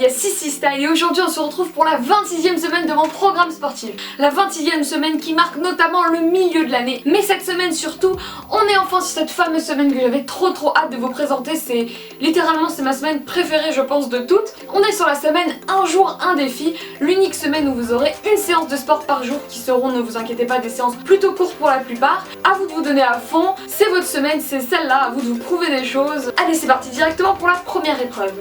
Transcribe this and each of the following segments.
yes, Sissi Style et aujourd'hui on se retrouve pour la 26e semaine de mon programme sportif. La 26e semaine qui marque notamment le milieu de l'année. Mais cette semaine surtout, on est enfin sur cette fameuse semaine que j'avais trop hâte de vous présenter. C'est littéralement c'est ma semaine préférée je pense de toutes. On est sur la semaine un jour un défi, l'unique semaine où vous aurez une séance de sport par jour qui seront, ne vous inquiétez pas, des séances plutôt courtes pour la plupart. À vous de vous donner à fond, c'est votre semaine, c'est celle-là, à vous de vous prouver des choses. Allez c'est parti directement pour la première épreuve.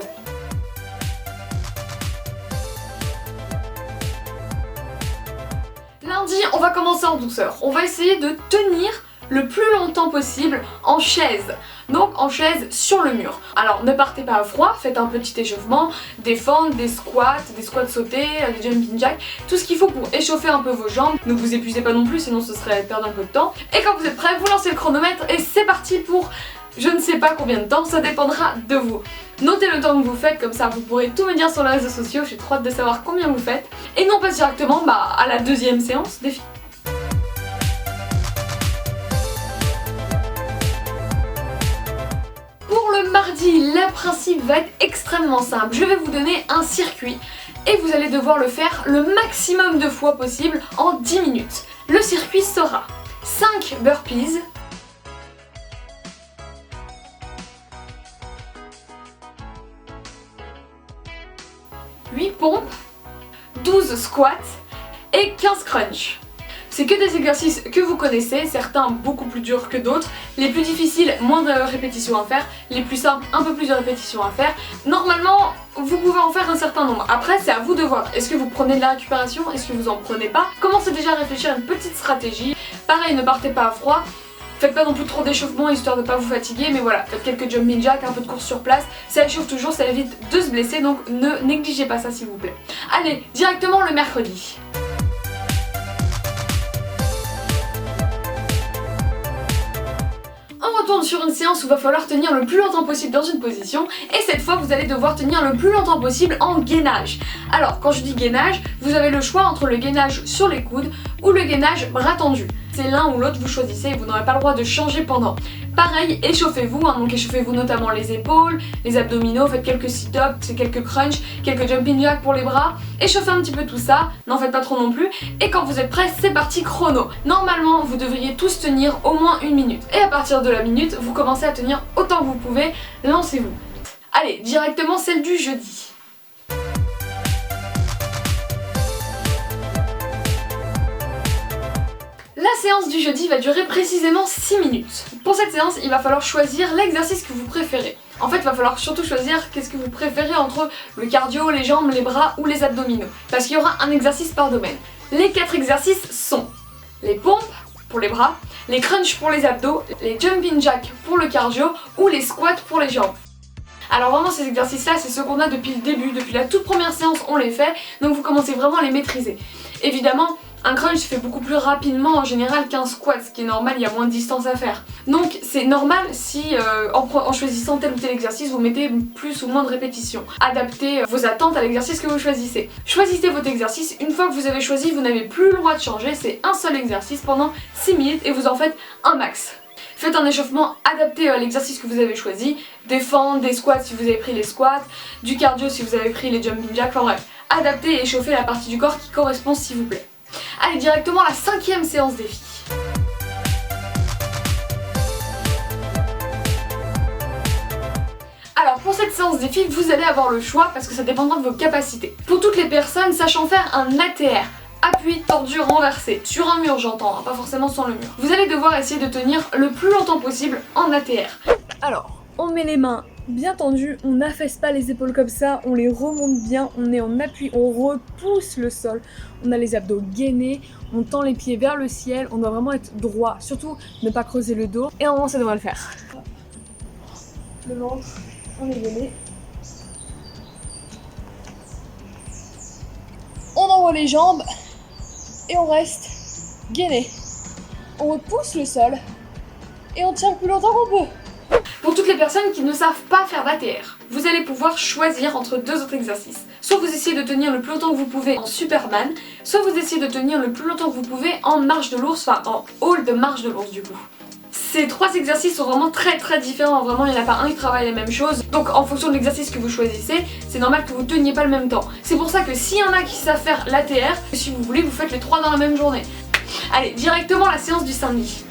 Lundi, on va commencer en douceur. On va essayer de tenir le plus longtemps possible en chaise. Donc en chaise sur le mur. Alors ne partez pas à froid, faites un petit échauffement, des fentes, des squats sautés, des jumping jacks, tout ce qu'il faut pour échauffer un peu vos jambes. Ne vous épuisez pas non plus, sinon ce serait perdre un peu de temps. Et quand vous êtes prêts, vous lancez le chronomètre et c'est parti pour je ne sais pas combien de temps, ça dépendra de vous. Notez le temps que vous faites, comme ça vous pourrez tout me dire sur les réseaux sociaux, j'ai trop hâte de savoir combien vous faites. Et nous on passe directement à la deuxième séance défi. Pour le mardi, le principe va être extrêmement simple. Je vais vous donner un circuit et vous allez devoir le faire le maximum de fois possible en 10 minutes. Le circuit sera 5 burpees, 8 pompes, 12 squats et 15 crunchs. C'est que des exercices que vous connaissez, certains beaucoup plus durs que d'autres, les plus difficiles, moins de répétitions à faire, les plus simples, un peu plus de répétitions à faire. Normalement, vous pouvez en faire un certain nombre. Après, c'est à vous de voir. Est-ce que vous prenez de la récupération? Est-ce que vous en prenez pas? Commencez déjà à réfléchir à une petite stratégie. Pareil, ne partez pas à froid. Faites pas non plus trop d'échauffement histoire de pas vous fatiguer, mais voilà, faites quelques jumping jacks, un peu de course sur place, ça échauffe toujours, ça évite de se blesser, donc ne négligez pas ça s'il vous plaît. Allez, directement le mercredi. On retourne sur une séance où il va falloir tenir le plus longtemps possible dans une position et cette fois vous allez devoir tenir le plus longtemps possible en gainage. Alors quand je dis gainage, vous avez le choix entre le gainage sur les coudes ou le gainage bras tendus. C'est l'un ou l'autre, vous choisissez et vous n'aurez pas le droit de changer pendant. Pareil, échauffez-vous, donc échauffez-vous notamment les épaules, les abdominaux, faites quelques sit-ups, quelques crunchs, quelques jumping jacks pour les bras, échauffez un petit peu tout ça, n'en faites pas trop non plus, et quand vous êtes prêts, c'est parti chrono. Normalement, vous devriez tous tenir au moins une minute, et à partir de la minute, vous commencez à tenir autant que vous pouvez, lancez-vous. Allez, directement celle du jeudi. La séance du jeudi va durer précisément 6 minutes. Pour cette séance, il va falloir choisir l'exercice que vous préférez. En fait, il va falloir surtout choisir qu'est-ce que vous préférez entre le cardio, les jambes, les bras ou les abdominaux. Parce qu'il y aura un exercice par domaine. Les 4 exercices sont les pompes pour les bras, les crunchs pour les abdos, les jumping jacks pour le cardio ou les squats pour les jambes. Alors vraiment ces exercices là c'est ceux qu'on a depuis le début, depuis la toute première séance on les fait, donc vous commencez vraiment à les maîtriser. Évidemment un crunch se fait beaucoup plus rapidement en général qu'un squat, ce qui est normal, il y a moins de distance à faire. Donc c'est normal si en choisissant tel ou tel exercice vous mettez plus ou moins de répétitions. Adaptez vos attentes à l'exercice que vous choisissez. Choisissez votre exercice, une fois que vous avez choisi vous n'avez plus le droit de changer, c'est un seul exercice pendant 6 minutes et vous en faites un max. Faites un échauffement adapté à l'exercice que vous avez choisi, des fentes, des squats si vous avez pris les squats, du cardio si vous avez pris les jumping jacks, enfin bref, adaptez et échauffez la partie du corps qui correspond s'il vous plaît. Allez, directement à la 5e séance défi. Alors pour cette séance défi, vous allez avoir le choix parce que ça dépendra de vos capacités. Pour toutes les personnes sachant faire un ATR, appui tordu renversé, sur un mur j'entends, pas forcément sur le mur. Vous allez devoir essayer de tenir le plus longtemps possible en ATR. Alors, on met les mains bien tendues, on n'affaisse pas les épaules comme ça, on les remonte bien, on est en appui, on repousse le sol, on a les abdos gainés, on tend les pieds vers le ciel, on doit vraiment être droit, surtout ne pas creuser le dos, et normalement ça devrait le faire. Le ventre, on est gainé. On envoie les jambes et on reste gainé. On repousse le sol et on tient le plus longtemps qu'on peut. Pour toutes les personnes qui ne savent pas faire d'ATR, vous allez pouvoir choisir entre deux autres exercices. Soit vous essayez de tenir le plus longtemps que vous pouvez en Superman, soit vous essayez de tenir le plus longtemps que vous pouvez en marche de l'ours, enfin en hall de marche de l'ours du coup. Ces 3 exercices sont vraiment très différents, vraiment il n'y en a pas un qui travaille la même chose. Donc en fonction de l'exercice que vous choisissez, c'est normal que vous teniez pas le même temps. C'est pour ça que s'il y en a qui savent faire l'ATR, si vous voulez vous faites les 3 dans la même journée. Allez, directement la séance du samedi.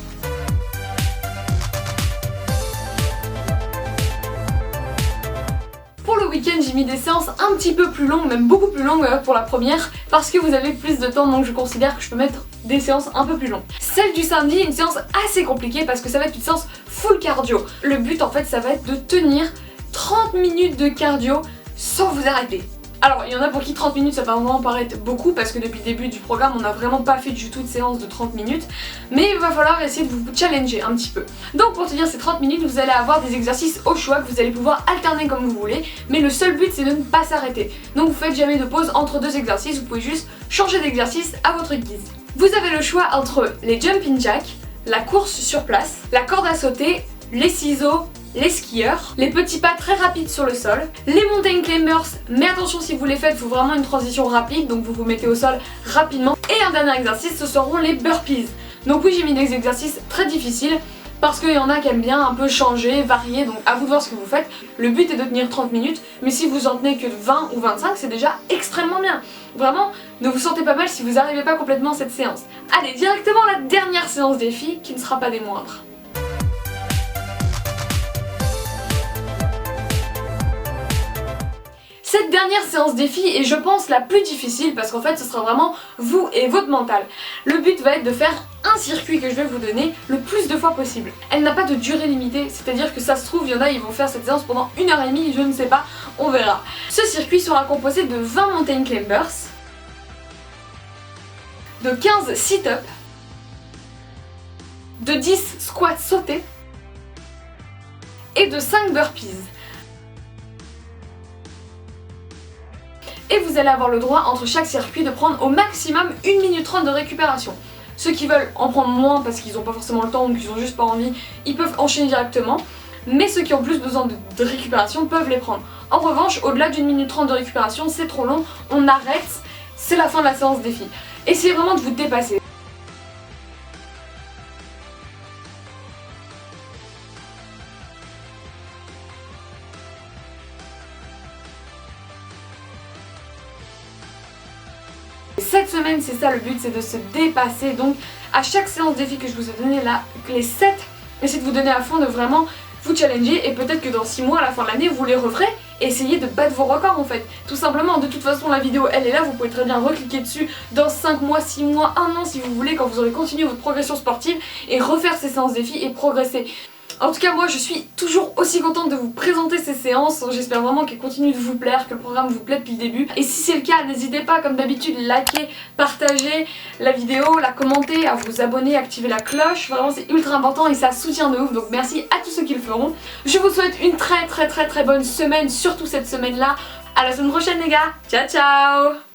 Pour le week-end, j'ai mis des séances un petit peu plus longues, même beaucoup plus longues pour la première, parce que vous avez plus de temps, donc je considère que je peux mettre des séances un peu plus longues. Celle du samedi est une séance assez compliquée parce que ça va être une séance full cardio. Le but en fait, ça va être de tenir 30 minutes de cardio sans vous arrêter. Alors il y en a pour qui 30 minutes ça va vraiment paraître beaucoup parce que depuis le début du programme on n'a vraiment pas fait du tout de séance de 30 minutes, mais il va falloir essayer de vous challenger un petit peu. Donc pour tenir ces 30 minutes vous allez avoir des exercices au choix que vous allez pouvoir alterner comme vous voulez, mais le seul but c'est de ne pas s'arrêter. Donc vous faites jamais de pause entre 2 exercices, vous pouvez juste changer d'exercice à votre guise. Vous avez le choix entre les jumping jacks, la course sur place, la corde à sauter, les ciseaux, les skieurs, les petits pas très rapides sur le sol, les mountain climbers, mais attention si vous les faites, il faut vraiment une transition rapide, donc vous vous mettez au sol rapidement. Et un dernier exercice, ce seront les burpees. Donc oui, j'ai mis des exercices très difficiles, parce qu'il y en a qui aiment bien un peu changer, varier, donc à vous de voir ce que vous faites. Le but est de tenir 30 minutes, mais si vous en tenez que 20 ou 25, c'est déjà extrêmement bien. Vraiment, ne vous sentez pas mal si vous n'arrivez pas complètement à cette séance. Allez, directement la dernière séance défi, qui ne sera pas des moindres. Cette dernière séance défi est je pense la plus difficile parce qu'en fait ce sera vraiment vous et votre mental. Le but va être de faire un circuit que je vais vous donner le plus de fois possible. Elle n'a pas de durée limitée, c'est-à-dire que ça se trouve, il y en a ils vont faire cette séance pendant 1h30, je ne sais pas, on verra. Ce circuit sera composé de 20 mountain climbers, de 15 sit-ups, de 10 squats sautés et de 5 burpees. Et vous allez avoir le droit entre chaque circuit de prendre au maximum 1 minute 30 de récupération. Ceux qui veulent en prendre moins parce qu'ils n'ont pas forcément le temps ou qu'ils n'ont juste pas envie, ils peuvent enchaîner directement. Mais ceux qui ont plus besoin de récupération peuvent les prendre. En revanche, au-delà d'1 minute 30 de récupération, c'est trop long, on arrête, c'est la fin de la séance défi. Essayez vraiment de vous dépasser. Cette semaine c'est ça le but, c'est de se dépasser. Donc à chaque séance défi que je vous ai donné là, les 7, essayez de vous donner à fond, de vraiment vous challenger et peut-être que dans 6 mois à la fin de l'année vous les referez et essayez de battre vos records en fait. Tout simplement, de toute façon la vidéo elle est là, vous pouvez très bien recliquer dessus dans 5 mois, 6 mois, 1 an si vous voulez, quand vous aurez continué votre progression sportive et refaire ces séances défi et progresser. En tout cas moi je suis toujours aussi contente de vous présenter ces séances, j'espère vraiment qu'elles continuent de vous plaire, que le programme vous plaît depuis le début. Et si c'est le cas, n'hésitez pas comme d'habitude, liker, partager la vidéo, la commenter, à vous abonner, activer la cloche, vraiment c'est ultra important et ça soutient de ouf, donc merci à tous ceux qui le feront. Je vous souhaite une très bonne semaine, surtout cette semaine là. À la semaine prochaine les gars, ciao ciao.